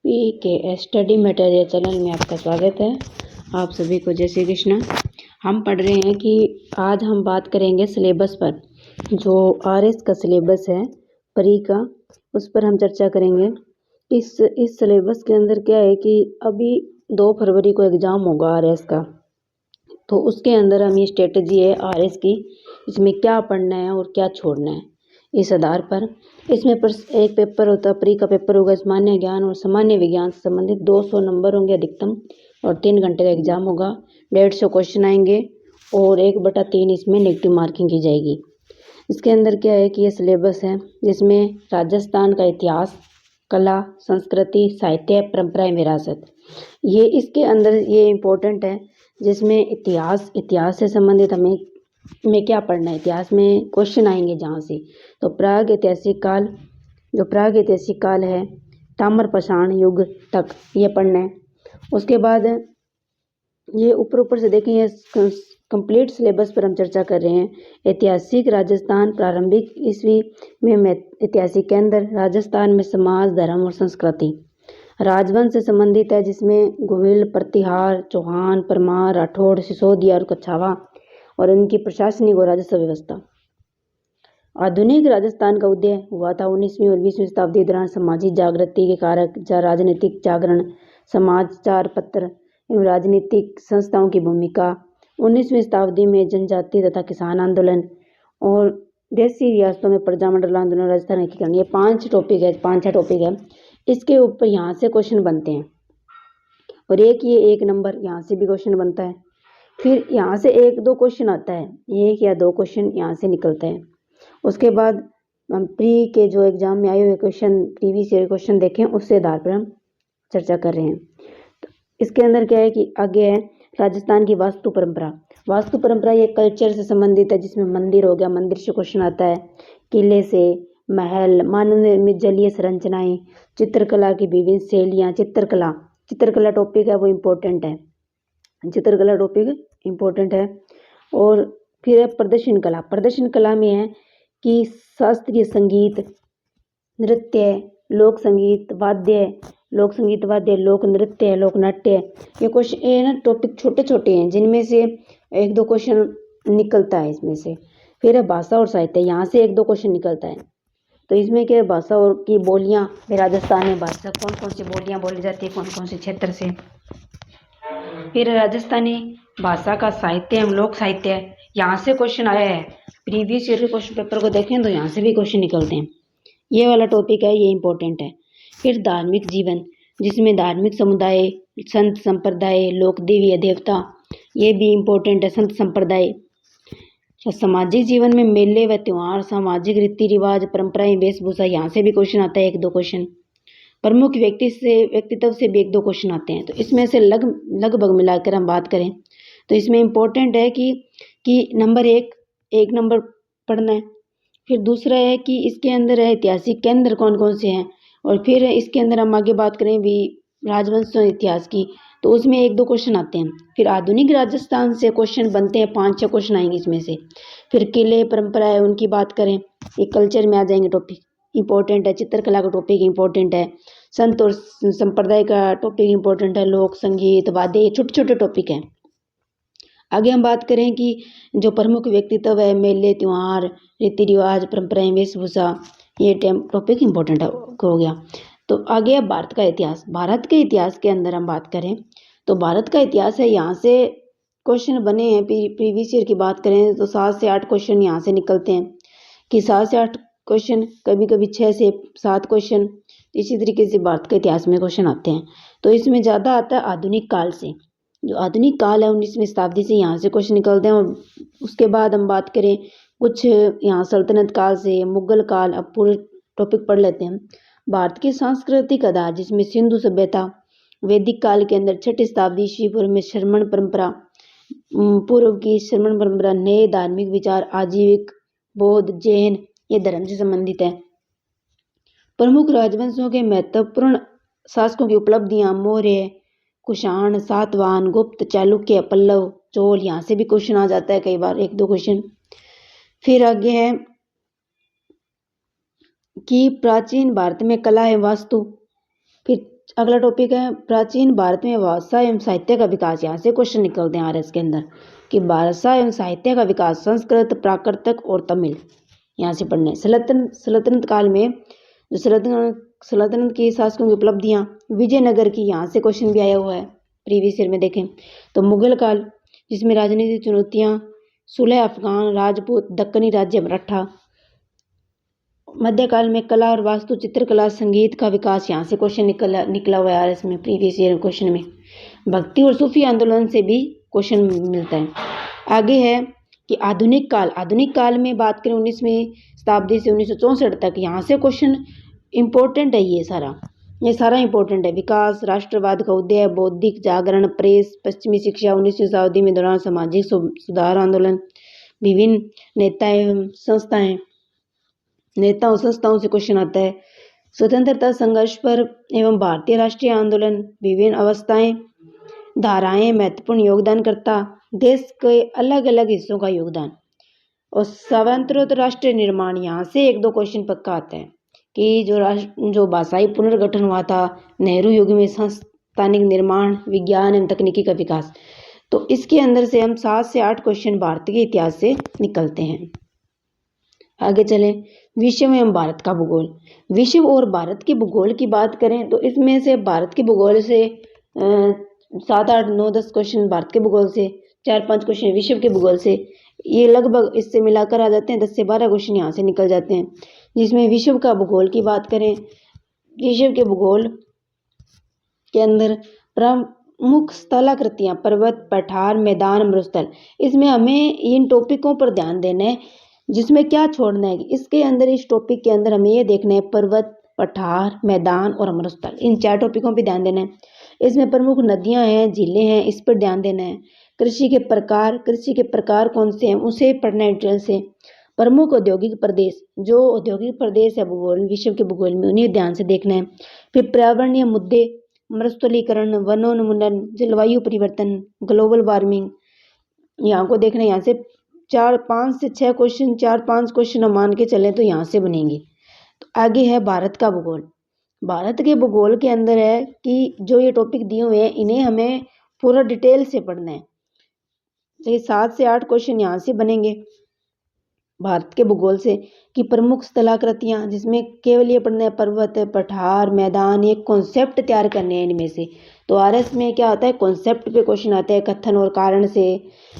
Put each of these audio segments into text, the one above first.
के study material channel में आपका स्वागत है। आप सभी को जय श्री कृष्ण। हम पढ़ रहे हैं कि आज हम बात करेंगे सिलेबस पर। जो आरएस का सिलेबस है प्री का, उस पर हम चर्चा करेंगे। इस सिलेबस के अंदर क्या है कि अभी 2 फरवरी को एग्ज़ाम होगा आरएस का, तो उसके अंदर हम ये स्ट्रेटजी है आरएस की, इसमें क्या पढ़ना है और क्या छोड़ना है। इस आधार पर इसमें एक पेपर होता है, प्री का पेपर होगा सामान्य ज्ञान और सामान्य विज्ञान से संबंधित 200 नंबर होंगे अधिकतम और 3 घंटे का एग्जाम होगा। 150 क्वेश्चन आएंगे और 1/3 इसमें नेगेटिव मार्किंग की जाएगी। इसके अंदर क्या है कि ये सिलेबस है जिसमें राजस्थान का इतिहास, कला, संस्कृति, साहित्य, परंपराएं, विरासत, ये इसके अंदर ये इम्पोर्टेंट है। जिसमें इतिहास से संबंधित हमें क्या पढ़ना है। इतिहास में क्वेश्चन आएंगे जहाँ से, तो प्राग ऐतिहासिक काल है, ताम्रपाषाण युग तक ये पढ़ना है। उसके बाद ये ऊपर से देखें, ये कंप्लीट सिलेबस पर हम चर्चा कर रहे हैं। ऐतिहासिक राजस्थान, प्रारंभिक ईस्वी में ऐतिहासिक केंद्र, राजस्थान में समाज, धर्म और संस्कृति, राजवंश से संबंधित है जिसमें गोविल, प्रतिहार, चौहान, परमार, राठौड़, सिसोदिया और कछावा और इनकी प्रशासनिक और राजस्व व्यवस्था। आधुनिक राजस्थान का उदय हुआ था 19वीं और 20वीं शताब्दी दौरान। सामाजिक जागृति के कारक, राजनीतिक जागरण, समाचार पत्र एवं राजनीतिक संस्थाओं की भूमिका, 19वीं शताब्दी में जनजाति तथा किसान आंदोलन और देशी रियासतों में प्रजामंडल आंदोलन, राजस्थान एकीकरण। ये 5 6 टॉपिक है। इसके ऊपर यहाँ से क्वेश्चन बनते हैं और एक नंबर यहाँ से भी क्वेश्चन बनता है। फिर यहाँ से 1-2 क्वेश्चन आता है, 1 या 2 क्वेश्चन यहाँ से निकलते हैं। उसके बाद हम प्री के जो एग्जाम में आए हुए क्वेश्चन, प्रीवियस ईयर क्वेश्चन देखें, उससे आधार पर हम चर्चा कर रहे हैं। तो इसके अंदर क्या है कि आगे है राजस्थान की वास्तु परंपरा ये कल्चर से संबंधित है, जिसमें मंदिर हो गया, मंदिर से क्वेश्चन आता है, किले से, महल, मानव निर्मित जलीय संरचनाएं, चित्रकला की विभिन्न शैलियाँ, चित्रकला टॉपिक है वो इम्पोर्टेंट है, चित्रकला टॉपिक इम्पोर्टेंट है। और फिर है प्रदर्शन कला में है कि शास्त्रीय संगीत, नृत्य, लोक संगीत वाद्य, लोक नृत्य, लोक नाट्य। ये क्वेश्चन ये ना टॉपिक छोटे हैं जिनमें से 1-2 क्वेश्चन निकलता है इसमें से। फिर है भाषा और साहित्य, यहाँ से 1-2 क्वेश्चन निकलता है। तो इसमें क्या है, भाषा और की बोलियाँ, राजस्थान में भाषा कौन सी बोलियाँ बोली जाती है, कौन से क्षेत्र से। फिर राजस्थानी भाषा का साहित्य एवं लोक साहित्य, यहाँ से क्वेश्चन आया है। प्रीवियस ईयर के क्वेश्चन पेपर को देखें तो यहाँ से भी क्वेश्चन निकलते हैं। ये वाला टॉपिक है, ये इम्पोर्टेंट है। फिर धार्मिक जीवन, जिसमें धार्मिक समुदाय, संत संप्रदाय, लोक देवी देवता, ये भी इम्पोर्टेंट है। संत संप्रदाय, सामाजिक जीवन में मेले व त्योहार, सामाजिक रीति रिवाज, परंपराएं, वेशभूषा, यहाँ से भी क्वेश्चन आता है 1-2 क्वेश्चन। प्रमुख व्यक्तित्व से भी 1-2 क्वेश्चन आते हैं। तो इसमें से लगभग मिलाकर हम बात करें तो इसमें इम्पोर्टेंट है कि नंबर 1 नंबर पढ़ना है। फिर दूसरा है कि इसके अंदर है ऐतिहासिक केंद्र कौन से हैं, और फिर इसके अंदर हम आगे बात करें भी राजवंश और इतिहास की, तो उसमें 1-2 क्वेश्चन आते हैं। फिर आधुनिक राजस्थान से क्वेश्चन बनते हैं, 5-6 क्वेश्चन आएंगे इसमें से। फिर किले, परंपराएं, उनकी बात करें, ये कल्चर में आ जाएंगे टॉपिक, इंपॉर्टेंट है। चित्रकला का टॉपिक इंपॉर्टेंट है। संत और संप्रदाय का टॉपिक इंपॉर्टेंट है। लोक संगीत वाद्य, ये छोटे टॉपिक हैं। आगे हम बात करें कि जो प्रमुख व्यक्तित्व है, मेले त्योहार, रीति रिवाज, परंपराएं, वेशभूषा, ये टॉपिक इंपॉर्टेंट हो गया। तो आगे अब भारत के इतिहास के अंदर हम बात करें तो भारत का इतिहास है, यहाँ से क्वेश्चन बने हैं। प्रीवियस ईयर की बात करें तो 7 से 8 क्वेश्चन यहाँ से निकलते हैं कि 7 से 8 क्वेश्चन, कभी 6 से 7 क्वेश्चन, इसी तरीके से भारत के इतिहास में क्वेश्चन आते हैं। तो इसमें ज़्यादा आता है आधुनिक काल से, जो आधुनिक काल है 19वीं शताब्दी से, यहाँ से क्वेश्चन निकलते हैं। और उसके बाद हम बात करें कुछ यहाँ सल्तनत काल से, मुगल काल, अब पूरे टॉपिक पढ़ लेते हैं। भारत के सांस्कृतिक आधार, जिसमें सिंधु सभ्यता, वैदिक काल के अंदर 6ठी शताब्दी ईस्वी पूर्व में श्रमण परंपरा, नए धार्मिक विचार, आजीविक, बौद्ध, जैन, ये धर्म से संबंधित है। प्रमुख राजवंशों के महत्वपूर्ण शासकों की उपलब्धियां, मौर्य, कुषाण, सातवाहन, गुप्त, चालुक्य, पल्लव, चोल, यहाँ से भी क्वेश्चन आ जाता है कई बार 1-2 क्वेश्चन। फिर आगे है कि प्राचीन भारत में कला एवं वास्तु, फिर अगला टॉपिक है प्राचीन भारत में भाषा एवं साहित्य का विकास। यहाँ से क्वेश्चन निकलते हैं RS के अंदर कि भाषा एवं साहित्य का विकास संस्कृत, प्राकृत और तमिल, यहाँ से पढ़ने। सल्तनत काल में जो सल्तनत की शासकों की उपलब्धियां, विजयनगर की, यहाँ से क्वेश्चन भी आया हुआ है प्रीवियस ईयर में देखें तो। मुगल काल जिसमें राजनीतिक चुनौतियां, सुलह अफगान, राजपूत, दक्कनी राज्य, मराठा। मध्यकाल में कला और वास्तु, चित्रकला, संगीत का विकास, यहाँ से क्वेश्चन निकला हुआ है RS में प्रीवियस ईयर क्वेश्चन में। भक्ति और सूफी आंदोलन से भी क्वेश्चन मिलता है। आगे है कि आधुनिक काल में बात करें 19वीं शताब्दी से 1964 तक, यहाँ से क्वेश्चन इम्पोर्टेंट है। ये सारा इम्पोर्टेंट है। विकास, राष्ट्रवाद का उदय, बौद्धिक जागरण, प्रेस, पश्चिमी शिक्षा, 19वीं शताब्दी में दौरान सामाजिक सुधार आंदोलन, विभिन्न नेताओं संस्थाओं से क्वेश्चन आता है। स्वतंत्रता संघर्ष पर एवं भारतीय राष्ट्रीय आंदोलन, विभिन्न अवस्थाएं, धाराएं, महत्वपूर्ण योगदानकर्ता, देश के अलग अलग हिस्सों का योगदान और स्वतंत्र राष्ट्र निर्माण, यहाँ से 1-2 क्वेश्चन पक्का आता है कि जो भाषाई पुनर्गठन हुआ था नेहरू युग में, संस्थानिक निर्माण, विज्ञान एवं तकनीकी का विकास। तो इसके अंदर से हम 7 से 8 क्वेश्चन भारत के इतिहास से निकलते हैं। आगे चलें, विश्व एवं भारत का भूगोल। विश्व और भारत के भूगोल की बात करें तो इसमें से भारत के भूगोल से 7, 8, 9, 10 क्वेश्चन भारत के भूगोल से, 4-5 क्वेश्चन विश्व के भूगोल से, ये लगभग इससे मिलाकर आ जाते हैं 10 से 12 क्वेश्चन यहाँ से निकल जाते हैं। जिसमें विश्व का भूगोल की बात करें, विश्व के भूगोल के अंदर प्रमुख स्थलाकृतियां, पर्वत, पठार, मैदान, मरुस्थल, इसमें हमें इन टॉपिकों पर ध्यान देना है। जिसमें क्या छोड़ना है, इसके अंदर इस टॉपिक के अंदर हमें ये देखना है पर्वत, पठार, मैदान और मरुस्थल, इन 4 टॉपिकों पर ध्यान देना है। इसमें प्रमुख नदियां हैं, झीलें हैं, इस पर ध्यान देना है। कृषि के प्रकार कौन से हैं, उसे पढ़ना है डिटेल से। प्रमुख औद्योगिक प्रदेश, जो औद्योगिक प्रदेश है भूगोल विश्व के भूगोल में, उन्हें ध्यान से देखना है। फिर पर्यावरणीय मुद्दे, मरुस्थलीकरण, वनोन्मूलन, जलवायु परिवर्तन, ग्लोबल वार्मिंग, यहाँ को देखना है। यहाँ से 4-5 से 6 क्वेश्चन, 4-5 क्वेश्चन हम मान के चलें तो यहाँ से बनेंगे। तो आगे है भारत का भूगोल। भारत के भूगोल के अंदर है कि जो ये टॉपिक दिए हुए हैं इन्हें हमें पूरा डिटेल से पढ़ना है। तो ये 7 से 8 क्वेश्चन यहाँ से बनेंगे भारत के भूगोल से कि प्रमुख स्थलाकृतियां, जिसमें केवल ये पढ़ना है पर्वत, पठार, मैदान, ये कॉन्सेप्ट तैयार करने हैं इनमें से। तो RS में क्या आता है, कॉन्सेप्ट पे क्वेश्चन आते हैं कथन और कारण से,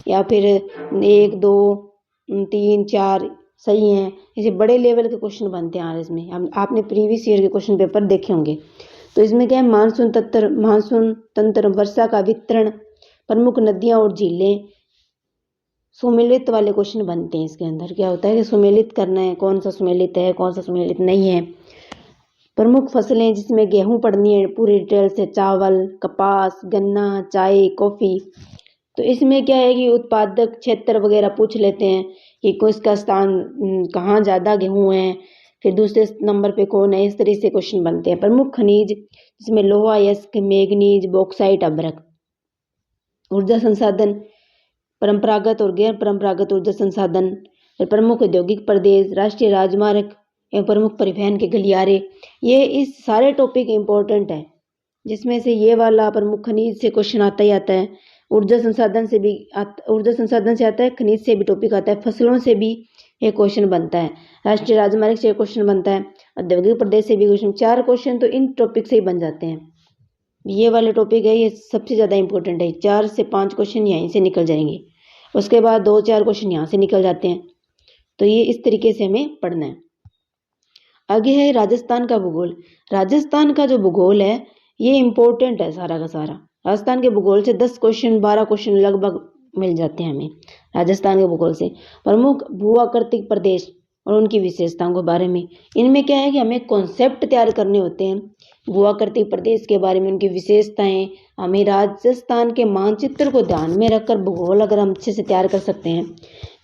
या फिर 1, 2, 3, 4 सही हैं, इसे बड़े लेवल के क्वेश्चन बनते हैं RS में। हम आपने प्रीवियस ईयर के क्वेश्चन पेपर देखे होंगे। तो इसमें क्या है, मानसून तंत्र, वर्षा का वितरण, प्रमुख नदियां और झीलें, सुमेलित वाले क्वेश्चन बनते हैं। इसके अंदर क्या होता है कि सुमेलित करना है, कौन सा सुमेलित है, कौन सा सुमेलित नहीं है। प्रमुख फसलें, जिसमें गेहूं पढ़नी है पूरी डिटेल से, चावल, कपास, गन्ना, चाय, कॉफी। तो इसमें क्या है कि उत्पादक क्षेत्र वगैरह पूछ लेते हैं कि किसका स्थान कहाँ ज़्यादा गेहूं है, फिर दूसरे नंबर पे कौन है, इस तरह से क्वेश्चन बनते हैं। प्रमुख खनिज, जिसमें लोहा, यस्क, मैग्नीज, बॉक्साइट, अभ्रक। ऊर्जा संसाधन, परंपरागत और गैर परंपरागत ऊर्जा संसाधन। प्रमुख औद्योगिक प्रदेश, राष्ट्रीय राजमार्ग एवं प्रमुख परिवहन के गलियारे। ये इस सारे टॉपिक इम्पोर्टेंट है, जिसमें से ये वाला प्रमुख खनिज से क्वेश्चन आता ही आता है। ऊर्जा संसाधन से आता है, खनिज से भी टॉपिक आता है, फसलों से भी एक क्वेश्चन बनता है, राष्ट्रीय राजमार्ग से एक क्वेश्चन बनता है, औद्योगिक प्रदेश से भी क्वेश्चन। 4 क्वेश्चन तो इन टॉपिक से ही बन जाते हैं। ये वाले टॉपिक है, ये सबसे ज़्यादा इंपॉर्टेंट है। 4 से 5 क्वेश्चन यहीं से निकल जाएंगे, उसके बाद 2-4 क्वेश्चन यहाँ से निकल जाते हैं। तो ये इस तरीके से हमें पढ़ना है। आगे है राजस्थान का भूगोल। राजस्थान का जो भूगोल है ये इम्पोर्टेंट है सारा का सारा। राजस्थान के भूगोल से 10 क्वेश्चन 12 क्वेश्चन लगभग मिल जाते हैं हमें राजस्थान के भूगोल से। प्रमुख भू-आकृतिक प्रदेश और उनकी विशेषताओं के बारे में, इनमें क्या है कि हमें कॉन्सेप्ट तैयार करने होते हैं भू-आकृतिक प्रदेश के बारे में, उनकी विशेषताएं। हमें राजस्थान के मानचित्र को ध्यान में रखकर भूगोल अगर हम अच्छे से तैयार कर सकते हैं,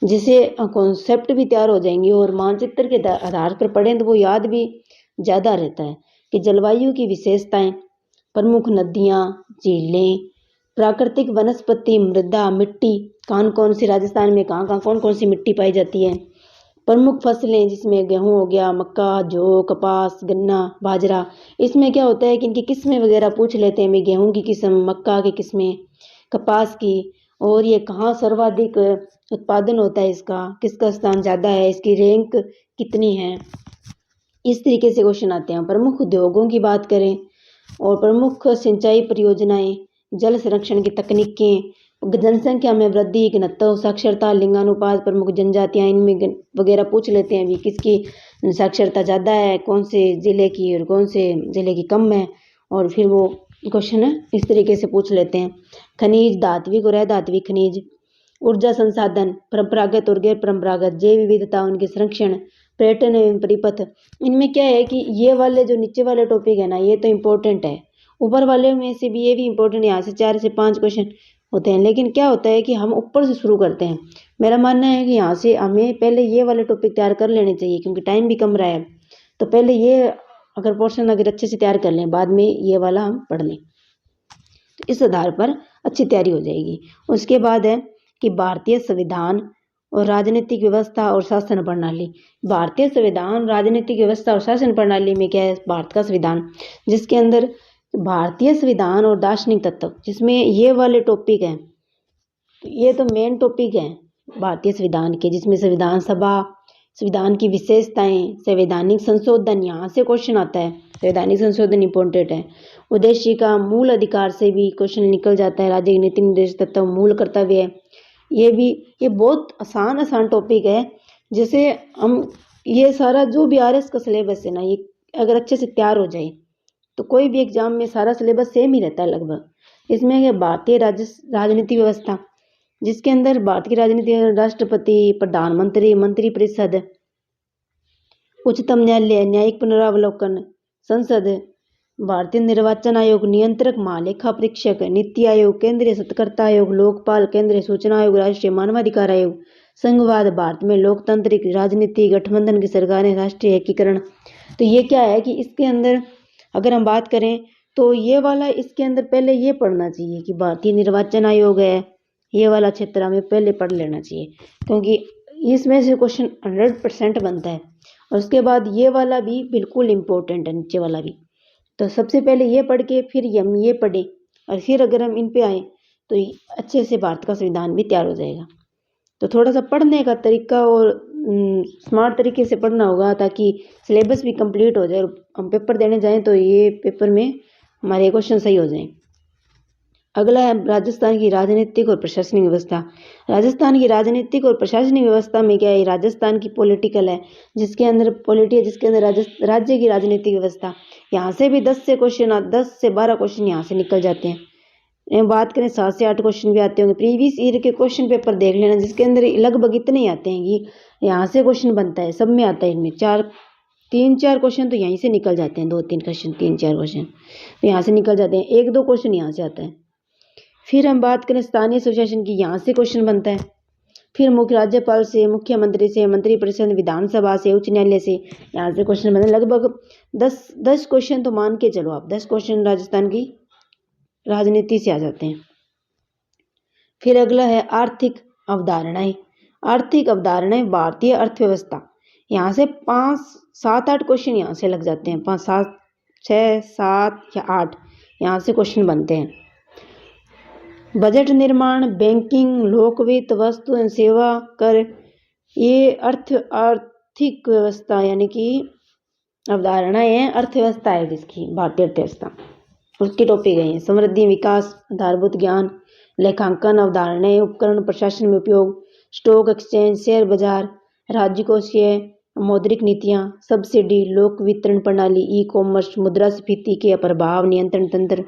जिससे कॉन्सेप्ट भी तैयार हो जाएंगे और मानचित्र के आधार पर पढ़ें तो वो याद भी ज़्यादा रहता है। कि जलवायु की विशेषताएं, प्रमुख नदियाँ, झीलें, प्राकृतिक वनस्पति, मृदा, मिट्टी, कौन कौन सी राजस्थान में कहाँ कौन कौन सी मिट्टी पाई जाती है, प्रमुख फसलें जिसमें गेहूँ हो गया, मक्का, जौ, कपास, गन्ना, बाजरा। इसमें क्या होता है कि इनकी किस्में वगैरह पूछ लेते हैं, भाई गेहूँ की किस्म, मक्का की किस्में, कपास की, और ये कहाँ सर्वाधिक उत्पादन होता है इसका, किसका स्थान ज़्यादा है, इसकी रैंक कितनी है। इस तरीके से क्वेश्चन आते हैं। प्रमुख उद्योगों की बात करें और प्रमुख सिंचाई परियोजनाएं, जल संरक्षण की तकनीकें, जनसंख्या में वृद्धि, घनत्व, साक्षरता, लिंगानुपात, प्रमुख जनजातियां, इनमें वगैरह पूछ लेते हैं भी किसकी साक्षरता ज़्यादा है, कौन से ज़िले की और कौन से ज़िले की कम है, और फिर वो क्वेश्चन इस तरीके से पूछ लेते हैं। खनिज, धात्विक और अधात्विक खनिज, ऊर्जा संसाधन, परंपरागत और गैर परंपरागत, जैव विविधता, उनके संरक्षण, पर्यटन एवं परिपथ। इनमें क्या है कि ये वाले जो नीचे वाले टॉपिक है ना, ये तो इम्पोर्टेंट है। ऊपर वाले में से भी ये भी इम्पोर्टेंट, यहाँ से 4 से 5 क्वेश्चन होते हैं, लेकिन क्या होता है कि हम ऊपर से शुरू करते हैं। मेरा मानना है कि यहाँ से हमें पहले ये वाले टॉपिक तैयार कर लेने चाहिए, क्योंकि टाइम भी कम रहा है। तो पहले ये अगर पोर्शन अगर अच्छे से तैयार कर लें, बाद में ये वाला हम पढ़ लें, तो इस आधार पर अच्छी तैयारी हो जाएगी। उसके बाद है कि भारतीय संविधान और राजनीतिक व्यवस्था और शासन प्रणाली। भारतीय संविधान, राजनीतिक व्यवस्था और शासन प्रणाली में क्या है, भारत का संविधान, जिसके अंदर भारतीय संविधान और दार्शनिक तत्व, जिसमें ये वाले टॉपिक हैं, ये तो मेन टॉपिक है भारतीय संविधान के, जिसमें संविधान सभा, संविधान की विशेषताएं, संवैधानिक संशोधन, यहाँ से क्वेश्चन आता है, संवैधानिक संशोधन इम्पोर्टेंट है। उद्देश्य का मूल अधिकार से भी क्वेश्चन निकल जाता है, राज्य के नीति निर्देश तत्व, मूल कर्तव्य है। ये बहुत आसान टॉपिक है, जैसे हम ये सारा जो भी आरएस का सिलेबस है ना, ये अगर अच्छे से तैयार हो जाए तो कोई भी एग्जाम में सारा सिलेबस सेम ही रहता है लगभग। इसमें भारतीय राजनीति व्यवस्था, जिसके अंदर भारत की राजनीति, राष्ट्रपति, प्रधानमंत्री, मंत्रिपरिषद, उच्चतम न्यायालय, न्यायिक पुनरावलोकन, संसद, भारतीय निर्वाचन आयोग, नियंत्रक, महालेखा परीक्षक, नीति आयोग, केंद्रीय सतर्कता आयोग, लोकपाल, केंद्रीय सूचना आयोग, राष्ट्रीय मानवाधिकार आयोग, संघवाद, भारत में लोकतांत्रिक राजनीति, गठबंधन की सरकारें, राष्ट्रीय एकीकरण। तो ये क्या है कि इसके अंदर अगर हम बात करें तो ये वाला इसके अंदर पहले ये पढ़ना चाहिए कि भारतीय निर्वाचन आयोग है, ये वाला क्षेत्र हमें पहले पढ़ लेना चाहिए, क्योंकि इसमें से क्वेश्चन 100% बनता है। और उसके बाद ये वाला भी बिल्कुल इम्पोर्टेंट है, नीचे वाला भी। तो सबसे पहले ये पढ़ के फिर हम ये पढ़ें, और फिर अगर हम इन पे आए तो अच्छे से भारत का संविधान भी तैयार हो जाएगा। तो थोड़ा सा पढ़ने का तरीका और स्मार्ट तरीके से पढ़ना होगा, ताकि सिलेबस भी कंप्लीट हो जाए और हम पेपर देने जाएं तो ये पेपर में हमारे क्वेश्चन सही हो जाएं। अगला है राजस्थान की राजनीतिक और प्रशासनिक व्यवस्था। राजस्थान की राजनीतिक और प्रशासनिक व्यवस्था में क्या है, राजस्थान की पॉलिटिकल है, जिसके अंदर पॉलिटी है, जिसके अंदर राज्य की राजनीतिक व्यवस्था। यहाँ से भी 10 से 12 क्वेश्चन यहाँ से निकल जाते हैं। बात करें 7 से 8 क्वेश्चन भी आते होंगे। प्रीवियस ईयर के क्वेश्चन पेपर देख लेना, जिसके अंदर लगभग इतने ही आते हैं कि यहाँ से क्वेश्चन बनता है, सब में आता है। इनमें 3-4 क्वेश्चन तो यहीं से निकल जाते हैं, 2-3 क्वेश्चन, 3-4 क्वेश्चन तो यहाँ से निकल जाते हैं, 1-2 क्वेश्चन यहाँ से आता है। फिर हम बात करें स्थानीय स्वशासन की, यहाँ से क्वेश्चन बनता है। फिर मुख्य राज्यपाल से, मुख्यमंत्री से, मंत्रिपरिषद, विधानसभा से, उच्च न्यायालय से, यहाँ से क्वेश्चन बनते हैं। लगभग 10 क्वेश्चन तो मान के चलो आप, 10 क्वेश्चन राजस्थान की राजनीति से आ जाते हैं। फिर अगला है आर्थिक अवधारणाएं। आर्थिक अवधारणाएं, भारतीय अर्थव्यवस्था, यहाँ से 5-7-8 क्वेश्चन यहाँ से लग जाते हैं, 5-7, 6-7 या 8 यहाँ से क्वेश्चन बनते हैं। बजट निर्माण, बैंकिंग, लोकवित्त, वस्तु एवं सेवा कर, ये आर्थिक व्यवस्था यानी कि अवधारणाएं हैं, अर्थव्यवस्था है जिसकी, भारतीय अर्थव्यवस्था, उसकी टॉपिक है। समृद्धि, विकास, आधारभूत ज्ञान, लेखांकन, अवधारणाएं, उपकरण, प्रशासन में उपयोग, स्टॉक एक्सचेंज, शेयर बाजार, राजकोषीय, मौद्रिक नीतियां, सब्सिडी, लोक वितरण प्रणाली, ई कॉमर्स, मुद्रास्फीति के प्रभाव, नियंत्रण तंत्र,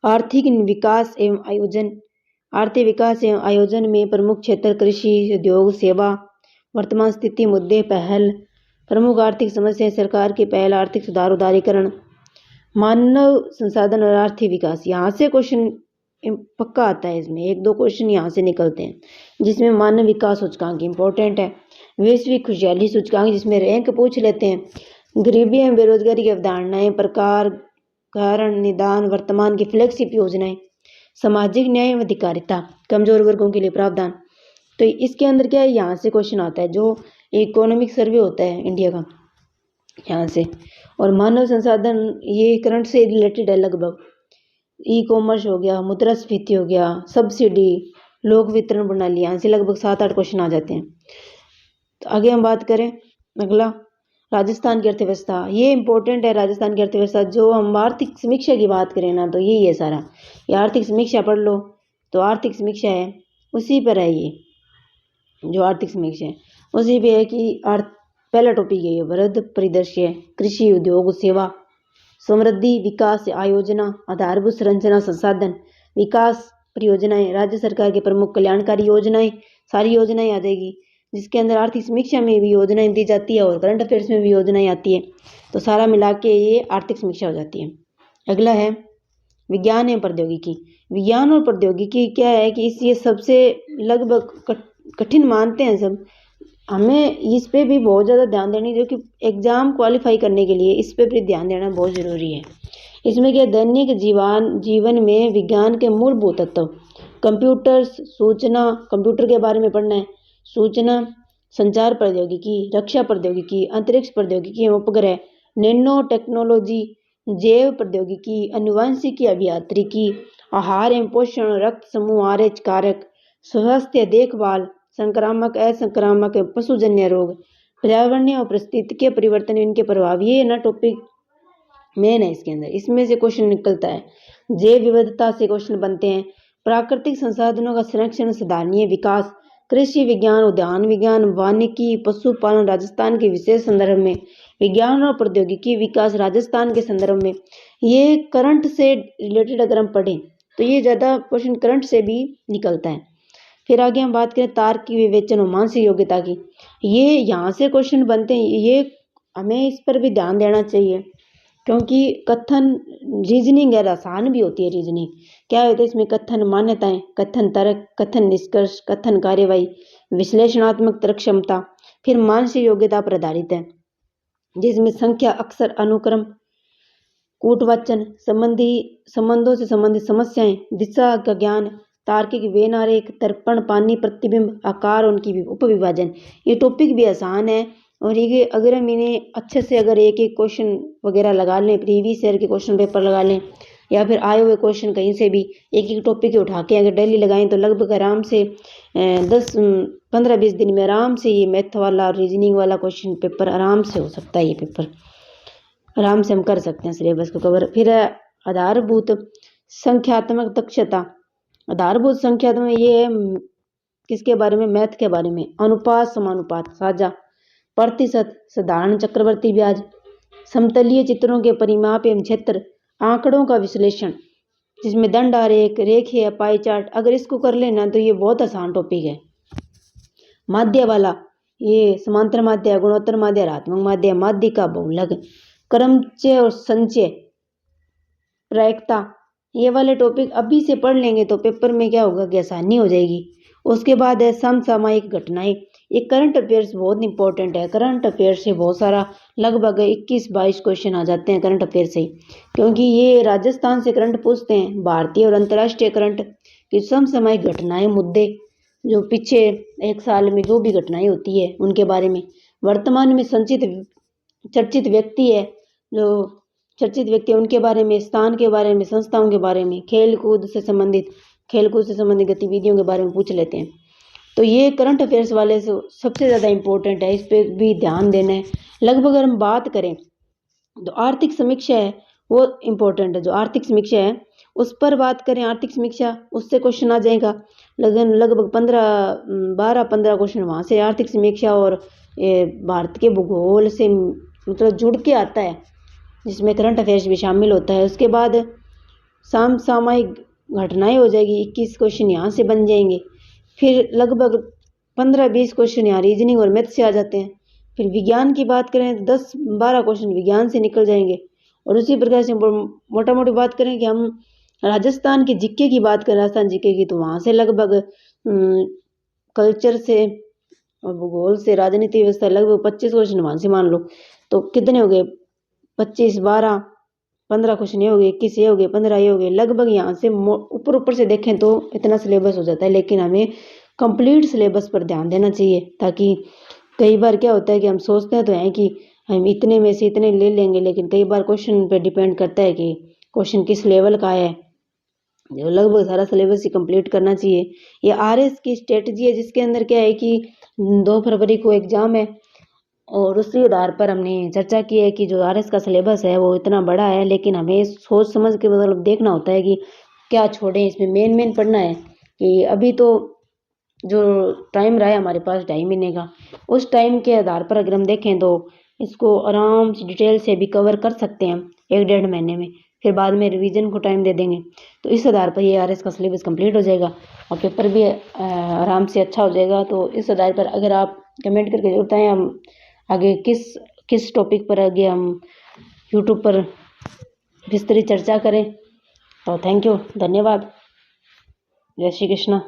आर्थिक विकास एवं आयोजन। आर्थिक विकास एवं आयोजन में प्रमुख क्षेत्र कृषि, उद्योग, सेवा, वर्तमान स्थिति, मुद्दे, पहल, प्रमुख आर्थिक समस्याएं, सरकार की पहल, आर्थिक सुधार, उदारीकरण, मानव संसाधन और आर्थिक विकास। यहाँ से क्वेश्चन पक्का आता है, इसमें 1-2 क्वेश्चन यहाँ से निकलते हैं, जिसमें मानव विकास सूचकांक इंपॉर्टेंट है। वैश्विक खुशहाली सूचकांक, जिसमें रैंक पूछ लेते हैं। गरीबी एवं बेरोजगारी की अवधारणाएं, प्रकार, कारण, निदान, वर्तमान की फ्लैगशिप योजनाएं, सामाजिक न्याय एवं अधिकारिता, कमजोर वर्गों के लिए प्रावधान। तो इसके अंदर क्या है, यहाँ से क्वेश्चन आता है, जो इकोनॉमिक सर्वे होता है इंडिया का, यहाँ से। और मानव संसाधन ये करंट से रिलेटेड है लगभग। ई कॉमर्स हो गया, मुद्रास्फीति हो गया, सब्सिडी, लोक वितरण प्रणाली, यहाँ से लगभग 7-8 क्वेश्चन आ जाते हैं। तो आगे हम बात करें अगला, राजस्थान की अर्थव्यवस्था। ये इंपॉर्टेंट है राजस्थान की अर्थव्यवस्था। जो हम आर्थिक समीक्षा की बात करें ना, तो यही है सारा। ये आर्थिक समीक्षा पढ़ लो, तो आर्थिक समीक्षा है उसी पर है ये, जो आर्थिक समीक्षा है उसी पे है कि पहला टॉपिक है ये, वृहद परिदृश्य, कृषि, उद्योग, सेवा, समृद्धि, विकास, आयोजना, आधारभूत संरचना, संसाधन, विकास परियोजनाएं, राज्य सरकार के प्रमुख कल्याणकारी योजनाएं, सारी योजनाएं आ जाएगी, जिसके अंदर आर्थिक समीक्षा में भी योजनाएं दी जाती है और करंट अफेयर्स में भी योजनाएं आती है। तो सारा मिला के ये आर्थिक समीक्षा हो जाती है। अगला है विज्ञान एवं प्रौद्योगिकी। विज्ञान और प्रौद्योगिकी क्या है कि ये सबसे लगभग कठिन मानते हैं सब। हमें इस पे भी बहुत ज़्यादा ध्यान देनी, जो कि एग्ज़ाम क्वालिफाई करने के लिए इस पे भी ध्यान देना बहुत ज़रूरी है। इसमें क्या, दैनिक जीवन में विज्ञान के मूलभूत तत्व, कंप्यूटर के बारे में पढ़ना है, सूचना संचार प्रौद्योगिकी, रक्षा प्रौद्योगिकी, अंतरिक्ष प्रौद्योगिकी एवं उपग्रह, नैनो टेक्नोलॉजी, जैव प्रौद्योगिकी, अनुवांशिकी, अभियांत्रिकी, आहार एवं पोषण, रक्त समूह, आरएच कारक, स्वास्थ्य देखभाल, संक्रामक असंक्रामक पशुजन्य रोग, पर्यावरणीय और पारिस्थितिकीय परिवर्तन, इनके प्रभाव, ये ना टॉपिक मेन है इसके अंदर। इसमें से क्वेश्चन निकलता है। जैव विविधता से क्वेश्चन बनते हैं, प्राकृतिक संसाधनों का संरक्षण, संधारणीय विकास, कृषि विज्ञान, उद्यान विज्ञान, वानिकी, पशुपालन, राजस्थान के विशेष संदर्भ में, विज्ञान और प्रौद्योगिकी विकास राजस्थान के संदर्भ में। ये करंट से रिलेटेड अगर हम पढ़ें तो ये ज़्यादा क्वेश्चन करंट से भी निकलता है। फिर आगे हम बात करें तार्किक विवेचन और मानसिक योग्यता की। ये यहाँ से क्वेश्चन बनते हैं, ये हमें इस पर भी ध्यान देना चाहिए, क्योंकि कथन रीजनिंग है, आसान भी होती है रीजनिंग। क्या होता है इसमें, कथन मान्यताएं, कथन तर्क, कथन निष्कर्ष, कथन कार्यवाही, विश्लेषणात्मक तर्क क्षमता। फिर मानसिक योग्यता पर आधारित है, जिसमें संख्या, अक्षर, अनुक्रम, कूटवाचन, संबंधों से संबंधित समस्याएं, दिशा का ज्ञान, तार्किक वेन आरेख, दर्पण, पानी प्रतिबिंब, आकार, उनकी उपविभाजन। ये टॉपिक भी आसान है, और ये अगर हम इन्हें अच्छे से अगर एक एक क्वेश्चन वगैरह लगा लें, प्रीवियस ईयर के क्वेश्चन पेपर लगा लें, या फिर आए हुए क्वेश्चन कहीं से भी एक एक टॉपिक उठा के अगर डेली लगाएं, तो लगभग आराम से 10-15-20 दिन में आराम से ये मैथ वाला और रीजनिंग वाला क्वेश्चन पेपर आराम से हो सकता है। ये पेपर आराम से हम कर सकते हैं सिलेबस को कवर। फिर आधारभूत संख्यात्मक दक्षता। आधारभूत संख्यात्मक ये है किसके बारे में, मैथ के बारे में। अनुपात, समानुपात, साझा, प्रतिशत, साधारण चक्रवर्ती ब्याज, समतलीय चित्रों के परिमाप एवं क्षेत्र, आंकड़ों का विश्लेषण, जिसमें दंड आरेख, रेखीय, पाई चार्ट। अगर इसको कर लेना तो ये बहुत आसान टॉपिक है। माध्य वाला, ये समांतर माध्य, गुणोत्तर माध्य, ऋणात्मक माध्य, माध्यिका, बहुलक, क्रमचय और संचय, प्रायिकता, ये वाले टॉपिक अभी से पढ़ लेंगे तो पेपर में क्या होगा कि आसानी हो जाएगी। उसके बाद है समसामयिक घटनाएं। ये करंट अफेयर्स बहुत इंपॉर्टेंट है। करंट अफेयर्स से बहुत सारा लगभग 21-22 क्वेश्चन आ जाते हैं करंट अफेयर से, क्योंकि ये राजस्थान से करंट पूछते हैं, भारतीय और अंतर्राष्ट्रीय करंट की समसामयिक घटनाएं, मुद्दे जो पीछे एक साल में जो भी घटनाएं होती है उनके बारे में। वर्तमान में चर्चित व्यक्ति है, जो चर्चित व्यक्ति उनके बारे में, स्थान के बारे में, संस्थाओं के बारे में, खेलकूद से संबंधित गतिविधियों के बारे में पूछ लेते हैं। तो ये करंट अफेयर्स वाले से सबसे ज़्यादा इम्पोर्टेंट है, इस पर भी ध्यान देना है। लगभग अगर हम बात करें तो आर्थिक समीक्षा है वो इम्पोर्टेंट है। जो आर्थिक समीक्षा है उस पर बात करें, आर्थिक समीक्षा उससे क्वेश्चन आ जाएगा। लगभग 12-15 क्वेश्चन वहाँ से आर्थिक समीक्षा और भारत के भूगोल से मतलब जुड़ के आता है, जिसमें करंट अफेयर्स भी शामिल होता है। उसके बाद समसामयिक घटनाएं हो जाएगी, 21 क्वेश्चन यहाँ से बन जाएंगे। फिर लगभग 15-20 क्वेश्चन यहाँ रीजनिंग और मैथ से आ जाते हैं। फिर विज्ञान की बात करें तो 10-12 क्वेश्चन विज्ञान से निकल जाएंगे। और उसी प्रकार से मोटा मोटी बात करें कि हम राजस्थान की जीके की बात करें, राजस्थान जीके की, तो वहाँ से लगभग कल्चर से और भूगोल से, राजनीति व्यवस्था, लगभग 25 क्वेश्चन वहाँ से मान लो। तो कितने हो गए, 25, 12, 15 क्वेश्चन ये हो गए, 21 ये हो गए, 15 ये हो गए। लगभग यहाँ से ऊपर से देखें तो इतना सिलेबस हो जाता है, लेकिन हमें कंप्लीट सिलेबस पर ध्यान देना चाहिए, ताकि कई बार क्या होता है कि हम सोचते तो हैं कि हम इतने में से इतने ले लेंगे, लेकिन कई बार क्वेश्चन पे डिपेंड करता है कि क्वेश्चन किस लेवल का है। जो लगभग सारा सिलेबस ही कंप्लीट करना चाहिए। ये आरएस की स्ट्रेटजी है, जिसके अंदर क्या है कि 2 फरवरी को एग्जाम है और उसी आधार पर हमने चर्चा की है कि जो आरएस का सिलेबस है वो इतना बड़ा है, लेकिन हमें सोच समझ के मतलब देखना होता है कि क्या छोड़ें, इसमें मेन पढ़ना है। कि अभी तो जो टाइम रहा है हमारे पास 2.5 महीने का, उस टाइम के आधार पर अगर हम देखें तो इसको आराम से डिटेल से भी कवर कर सकते हैं हम 1-1.5 महीने में। फिर बाद में रिवीजन को टाइम दे देंगे, तो इस आधार पर ये आरएस का सिलेबस कंप्लीट हो जाएगा और पेपर भी आराम से अच्छा हो जाएगा। तो इस आधार पर अगर आप कमेंट करके जरूर बताएं हम आगे किस किस टॉपिक पर आगे हम यूट्यूब पर विस्तृत चर्चा करें। तो थैंक यू, धन्यवाद, जय श्री कृष्ण।